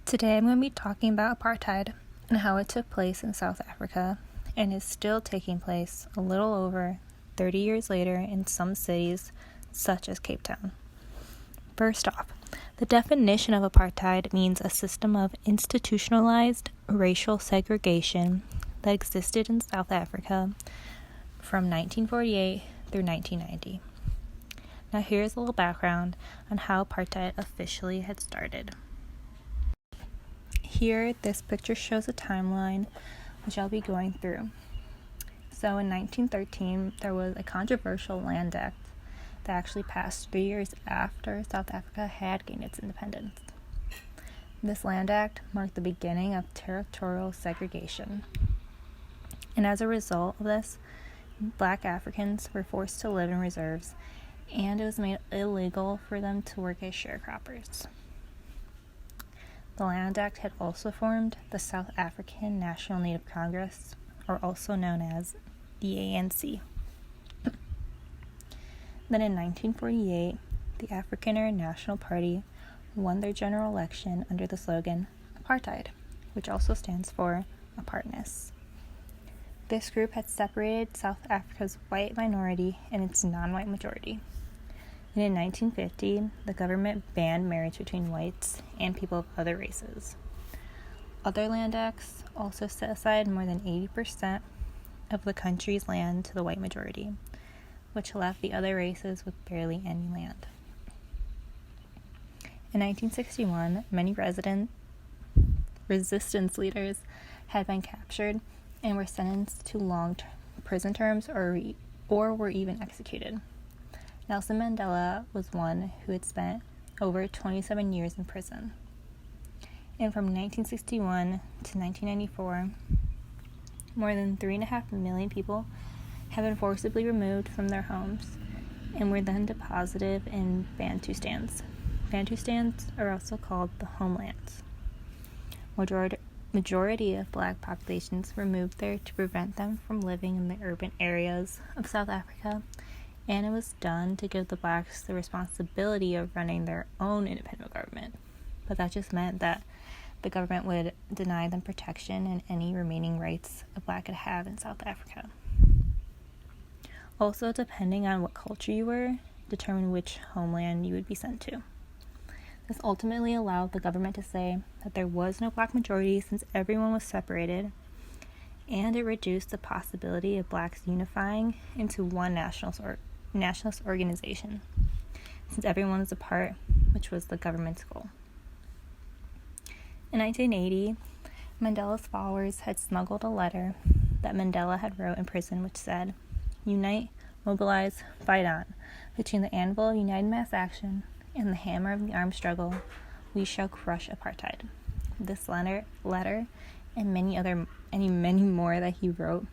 Today I'm going to be talking about apartheid and how it took place in South Africa and is still taking place a little over 30 years later in some cities such as Cape Town. First off, the definition of apartheid means a system of institutionalized racial segregation that existed in South Africa from 1948 through 1990. Now here's a little background on how apartheid officially had started. Here, this picture shows a timeline which I'll be going through. So in 1913, there was a controversial land act that actually passed 3 years after South Africa had gained its independence. This land act marked the beginning of territorial segregation. And as a result of this, Black Africans were forced to live in reserves, and it was made illegal for them to work as sharecroppers. The Land Act had also formed the South African National Native Congress, or also known as the ANC. Then in 1948, the Afrikaner National Party won their general election under the slogan Apartheid, which also stands for apartness. This group had separated South Africa's white minority and its non-white majority. And in 1950, the government banned marriage between whites and people of other races. Other land acts also set aside more than 80% of the country's land to the white majority, which left the other races with barely any land. In 1961, many resistance leaders had been captured and were sentenced to long prison terms or were even executed. Nelson Mandela was one who had spent over 27 years in prison. And from 1961 to 1994, more than 3.5 million people have been forcibly removed from their homes and were then deposited in Bantustans. Bantustans are also called the homelands. Majority of Black populations were moved there to prevent them from living in the urban areas of South Africa, and it was done to give the Blacks the responsibility of running their own independent government. But that just meant that the government would deny them protection and any remaining rights a Black could have in South Africa. Also, depending on what culture you were, determined which homeland you would be sent to. This ultimately allowed the government to say that there was no Black majority since everyone was separated, and it reduced the possibility of Blacks unifying into one nationalist organization, since everyone was a part, which was the government's goal. In 1980, Mandela's followers had smuggled a letter that Mandela had wrote in prison which said, "Unite, mobilize, fight on. Between the anvil of united mass action and the hammer of the armed struggle, we shall crush apartheid." This letter and many more that he wrote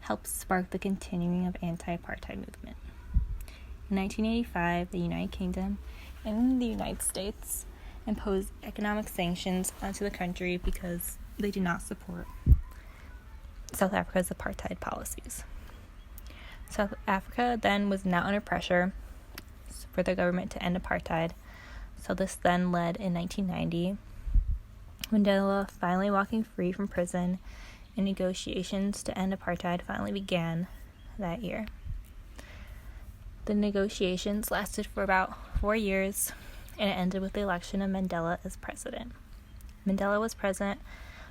helped spark the continuing of anti-apartheid movement. In 1985, the United Kingdom and the United States imposed economic sanctions onto the country because they did not support South Africa's apartheid policies. South Africa then was now under pressure for the government to end apartheid, so this then led in 1990, Mandela finally walking free from prison, and negotiations to end apartheid finally began that year. The negotiations lasted for about 4 years, and it ended with the election of Mandela as president. Mandela was president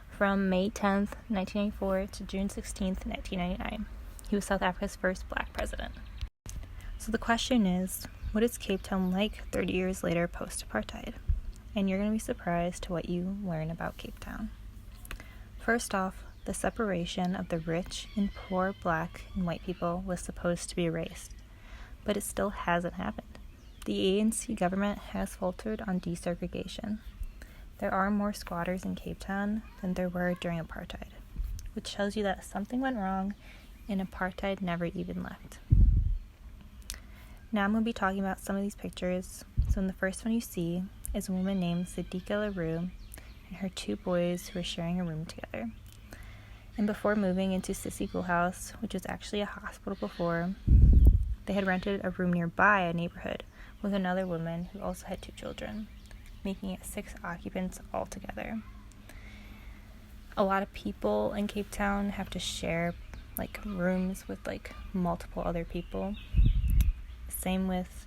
from May 10th, 1994 to June 16th, 1999. He was South Africa's first Black president. So the question is, what is Cape Town like 30 years later post-apartheid? And you're going to be surprised to what you learn about Cape Town. First off, the separation of the rich and poor Black and white people was supposed to be erased, but it still hasn't happened. The ANC government has faltered on desegregation. There are more squatters in Cape Town than there were during apartheid, which tells you that something went wrong and apartheid never even left. Now I'm going to be talking about some of these pictures. So in the first one you see is a woman named Siddiqa LaRue and her 2 boys who are sharing a room together. And before moving into Sissy Pool House, which was actually a hospital before, they had rented a room nearby a neighborhood with another woman who also had 2 children. making it 6 occupants altogether. A lot of people in Cape Town have to share rooms with multiple other people. Same with,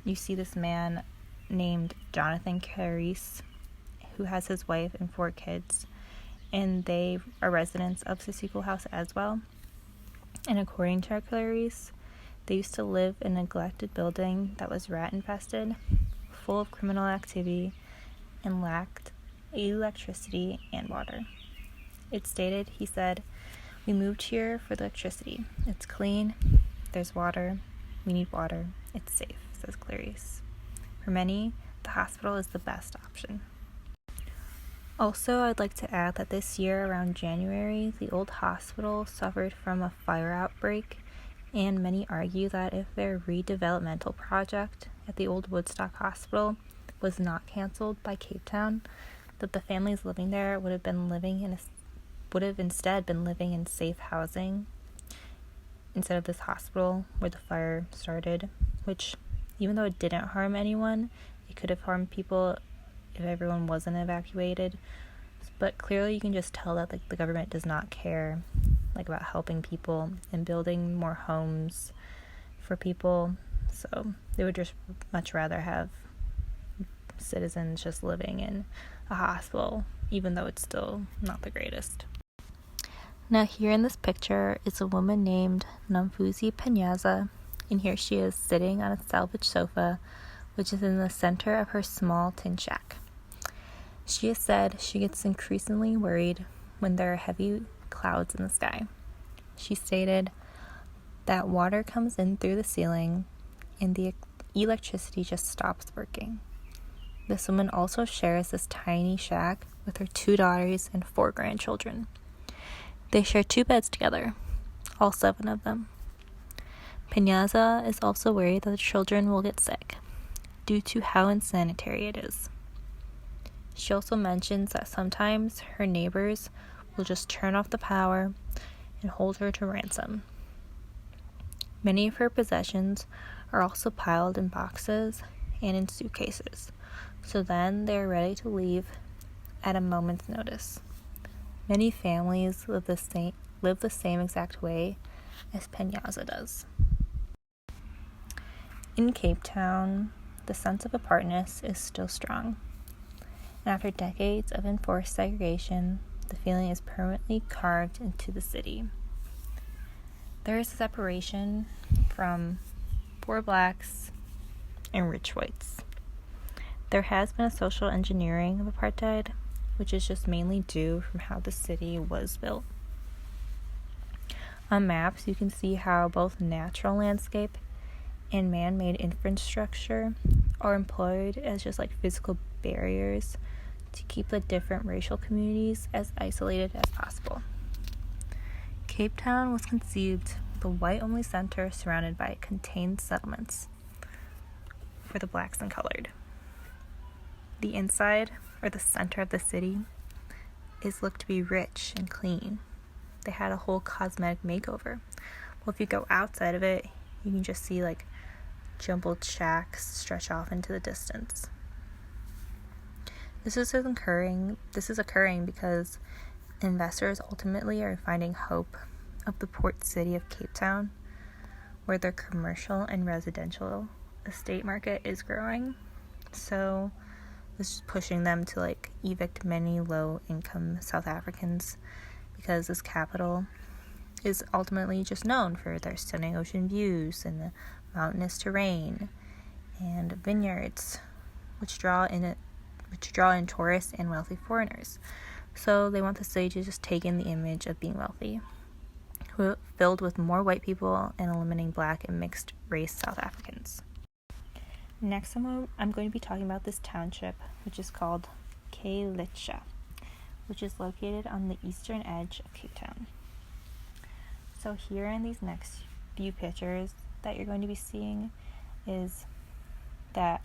you see this man named Jonathan Clarice, who has his wife and 4 kids, and they are residents of Sisiko House as well. And according to Clarice, they used to live in a neglected building that was rat infested, full of criminal activity, and lacked electricity and water. It stated, he said, "We moved here for the electricity. It's clean, there's water, we need water, it's safe," says Clarice. For many, the hospital is the best option. Also, I'd like to add that this year, around January, the old hospital suffered from a fire outbreak, and many argue that if their redevelopmental project at the old Woodstock Hospital was not canceled by Cape Town, that the families living there would have instead been living in safe housing instead of this hospital where the fire started, which, even though it didn't harm anyone, it could have harmed people if everyone wasn't evacuated. But clearly you can just tell that the government does not care about helping people and building more homes for people, so they would just much rather have citizens just living in a hospital, even though it's still not the greatest. Now here in this picture is a woman named Nomfusi Penyaza, and here she is sitting on a salvage sofa, which is in the center of her small tin shack. She has said she gets increasingly worried when there are heavy clouds in the sky. She stated that water comes in through the ceiling and the electricity just stops working. This woman also shares this tiny shack with her 2 daughters and 4 grandchildren. They share 2 beds together, all 7 of them. Penyaza is also worried that the children will get sick due to how unsanitary it is. She also mentions that sometimes her neighbors will just turn off the power and hold her to ransom. Many of her possessions are also piled in boxes and in suitcases, so then they are ready to leave at a moment's notice. Many families live the same exact way as Penyaza does. In Cape Town, the sense of apartness is still strong. And after decades of enforced segregation, the feeling is permanently carved into the city. There is a separation from poor blacks and rich whites. There has been a social engineering of apartheid, which is just mainly due from how the city was built. On maps, you can see how both natural landscape and man-made infrastructure are employed as just physical barriers to keep the different racial communities as isolated as possible. Cape Town was conceived with a white-only center surrounded by contained settlements for the blacks and colored. The inside, or the center of the city, is looked to be rich and clean. They had a whole cosmetic makeover. Well, if you go outside of it, you can just see jumbled shacks stretch off into the distance. This is occurring because investors ultimately are finding hope of the port city of Cape Town, where their commercial and residential estate market is growing. So this is pushing them to evict many low-income South Africans, because this capital is ultimately just known for their stunning ocean views and the mountainous terrain and vineyards, which draw in tourists and wealthy foreigners. So they want the city to just take in the image of being wealthy, filled with more white people and eliminating black and mixed race South Africans. Next, I'm going to be talking about this township, which is called Khayelitsha, which is located on the eastern edge of Cape Town. So here in these next few pictures that you're going to be seeing is that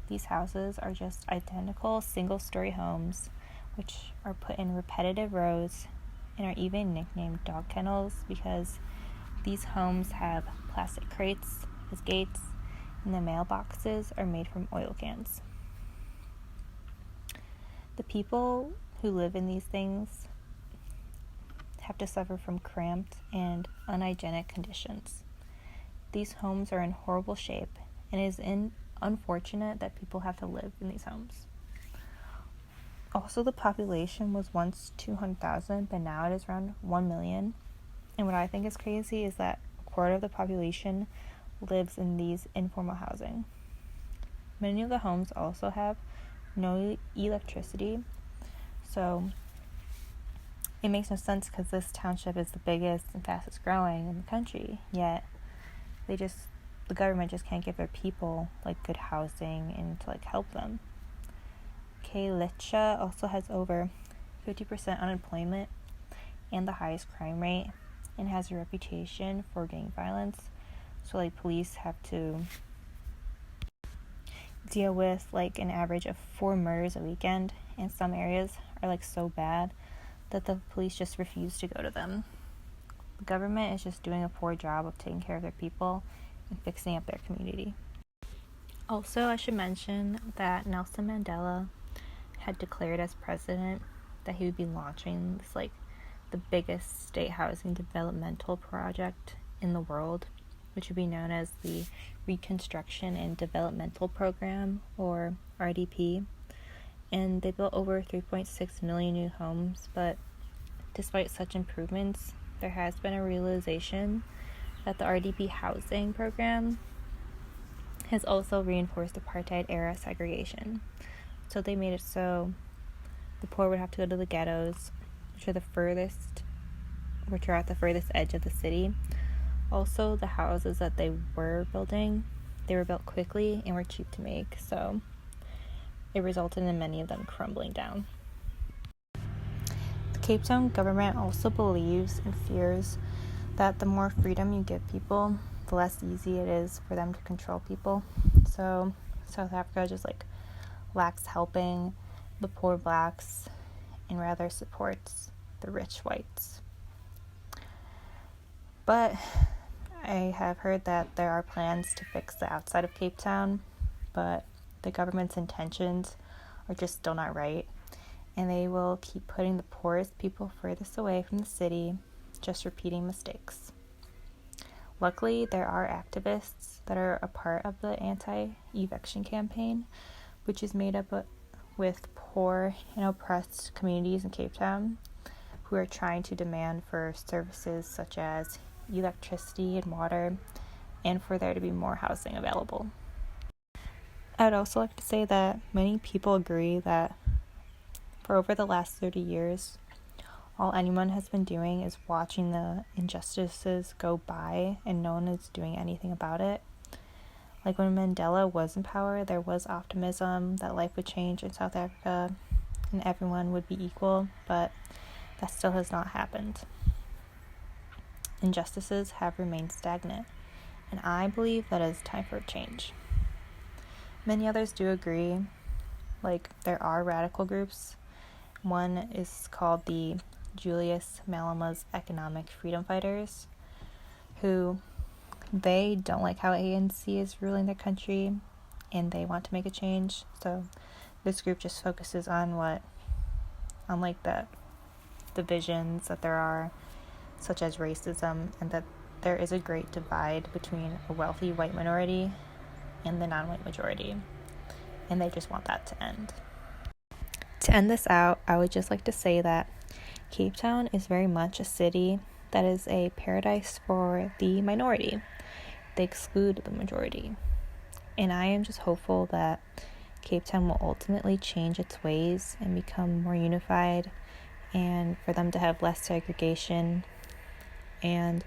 these houses are just identical single-story homes, which are put in repetitive rows and are even nicknamed dog kennels because these homes have plastic crates as gates and the mailboxes are made from oil cans. The people who live in these things have to suffer from cramped and unhygienic conditions. These homes are in horrible shape, and it is unfortunate that people have to live in these homes. Also, the population was once 200,000, but now it is around 1 million. And what I think is crazy is that a quarter of the population lives in these informal housing. Many of the homes also have no electricity, so it makes no sense because this township is the biggest and fastest growing in the country, yet the government just can't give their people good housing and to help them. Kalicha also has over 50% unemployment and the highest crime rate, and has a reputation for gang violence, so police have to deal with an average of 4 murders a weekend, and some areas are so bad that the police just refuse to go to them. The government is just doing a poor job of taking care of their people and fixing up their community. Also, I should mention that Nelson Mandela had declared as president that he would be launching this the biggest state housing developmental project in the world, which would be known as the Reconstruction and Developmental Program, or RDP. And they built over 3.6 million new homes, but despite such improvements, there has been a realization that the RDP housing program has also reinforced apartheid-era segregation. So they made it so the poor would have to go to the ghettos, which are at the furthest edge of the city. Also, the houses that they were building, they were built quickly and were cheap to make, so it resulted in many of them crumbling down. The Cape Town government also believes and fears that the more freedom you give people, the less easy it is for them to control people. So South Africa just lacks helping the poor blacks and rather supports the rich whites. But I have heard that there are plans to fix the outside of Cape Town, but the government's intentions are just still not right, and they will keep putting the poorest people furthest away from the city, just repeating mistakes. Luckily, there are activists that are a part of the anti-eviction campaign, which is made up with poor and oppressed communities in Cape Town who are trying to demand for services such as electricity and water, and for there to be more housing available. I would also like to say that many people agree that for over the last 30 years, all anyone has been doing is watching the injustices go by and no one is doing anything about it. When Mandela was in power, there was optimism that life would change in South Africa and everyone would be equal, but that still has not happened. Injustices have remained stagnant, and I believe that it is time for a change. Many others do agree. There are radical groups. One is called the Julius Malema's Economic Freedom Fighters, who they don't like how ANC is ruling their country, and they want to make a change. So this group just focuses on the divisions that there are, such as racism, and that there is a great divide between a wealthy white minority and the non-white majority, and they just want that to end. To end this out, I would just like to say that Cape Town is very much a city that is a paradise for the minority. They exclude the majority. And I am just hopeful that Cape Town will ultimately change its ways and become more unified, and for them to have less segregation, and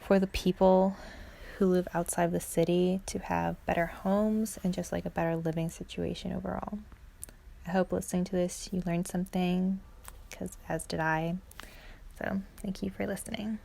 for the people who live outside the city to have better homes and just a better living situation overall. I hope listening to this you learned something, because as did I. So thank you for listening.